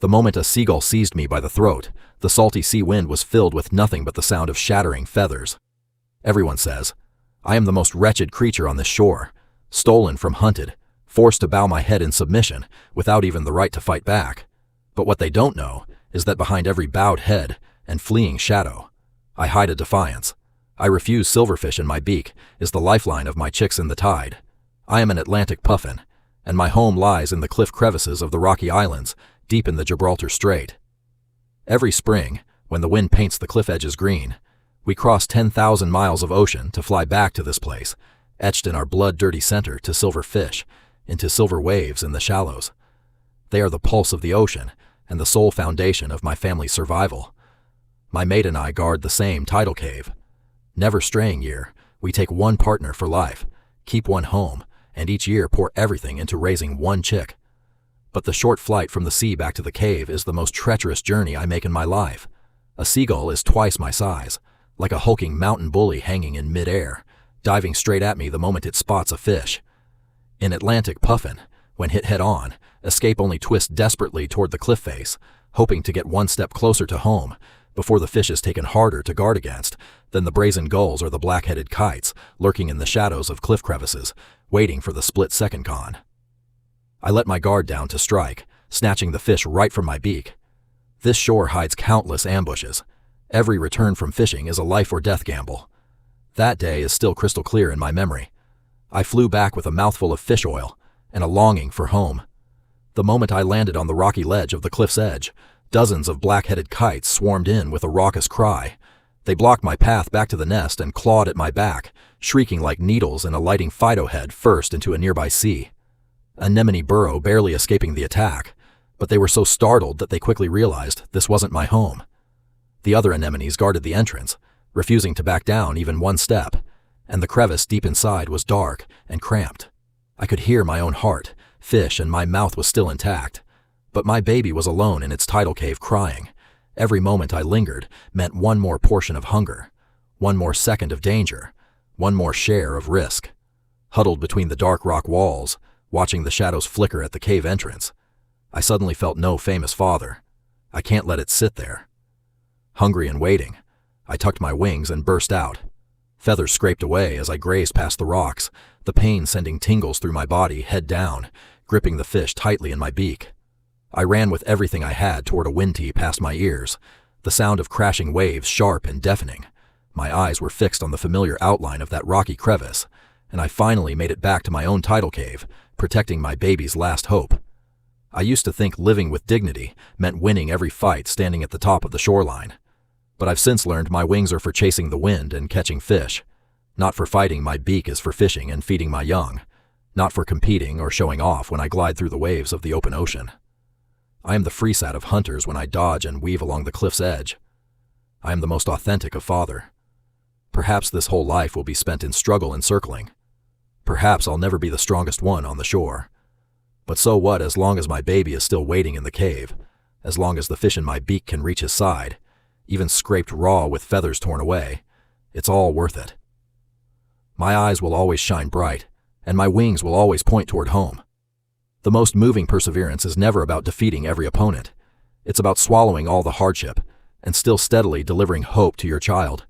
The moment a seagull seized me by the throat, the salty sea wind was filled with nothing but the sound of shattering feathers. Everyone says, I am the most wretched creature on this shore, stolen from hunted, forced to bow my head in submission without even the right to fight back. But what they don't know is that behind every bowed head and fleeing shadow, I hide a defiance. I refuse silverfish in my beak is the lifeline of my chicks in the tide. I am an Atlantic puffin, and my home lies in the cliff crevices of the Rocky Islands, deep in the Gibraltar Strait. Every spring, when the wind paints the cliff edges green, we cross 10,000 miles of ocean to fly back to this place, etched in our blood-dirty center to silver fish, into silver waves in the shallows. They are the pulse of the ocean and the sole foundation of my family's survival. My mate and I guard the same tidal cave. Never straying year, we take one partner for life, keep one home, and each year pour everything into raising one chick. But the short flight from the sea back to the cave is the most treacherous journey I make in my life. A seagull is twice my size, like a hulking mountain bully hanging in mid-air, diving straight at me the moment it spots a fish. In Atlantic puffin, when hit head-on, escape only twists desperately toward the cliff face, hoping to get one step closer to home before the fish is taken harder to guard against than the brazen gulls or the black-headed kites lurking in the shadows of cliff crevices, waiting for the split-second con. I let my guard down to strike, snatching the fish right from my beak. This shore hides countless ambushes. Every return from fishing is a life-or-death gamble. That day is still crystal clear in my memory. I flew back with a mouthful of fish oil and a longing for home. The moment I landed on the rocky ledge of the cliff's edge, dozens of black-headed kites swarmed in with a raucous cry. They blocked my path back to the nest and clawed at my back, shrieking like needles in a lighting Fido head first into a nearby sea. Anemone burrow barely escaping the attack, but they were so startled that they quickly realized this wasn't my home. The other anemones guarded the entrance, refusing to back down even one step, and the crevice deep inside was dark and cramped. I could hear my own heart, fish, and my mouth was still intact. But my baby was alone in its tidal cave crying. Every moment I lingered meant one more portion of hunger, one more second of danger, one more share of risk. Huddled between the dark rock walls, watching the shadows flicker at the cave entrance, I suddenly felt no famous father. I can't let it sit there. Hungry and waiting, I tucked my wings and burst out. Feathers scraped away as I grazed past the rocks, the pain sending tingles through my body, head down, gripping the fish tightly in my beak. I ran with everything I had toward a windtee past my ears, the sound of crashing waves sharp and deafening. My eyes were fixed on the familiar outline of that rocky crevice, and I finally made it back to my own tidal cave, protecting my baby's last hope. I used to think living with dignity meant winning every fight standing at the top of the shoreline. But I've since learned my wings are for chasing the wind and catching fish. Not for fighting, my beak is for fishing and feeding my young. Not for competing or showing off when I glide through the waves of the open ocean. I am the freesat of hunters when I dodge and weave along the cliff's edge. I am the most authentic of father. Perhaps this whole life will be spent in struggle and circling. Perhaps I'll never be the strongest one on the shore. But so what as long as my baby is still waiting in the cave, as long as the fish in my beak can reach his side, even scraped raw with feathers torn away, it's all worth it. My eyes will always shine bright, and my wings will always point toward home. The most moving perseverance is never about defeating every opponent. It's about swallowing all the hardship and still steadily delivering hope to your child,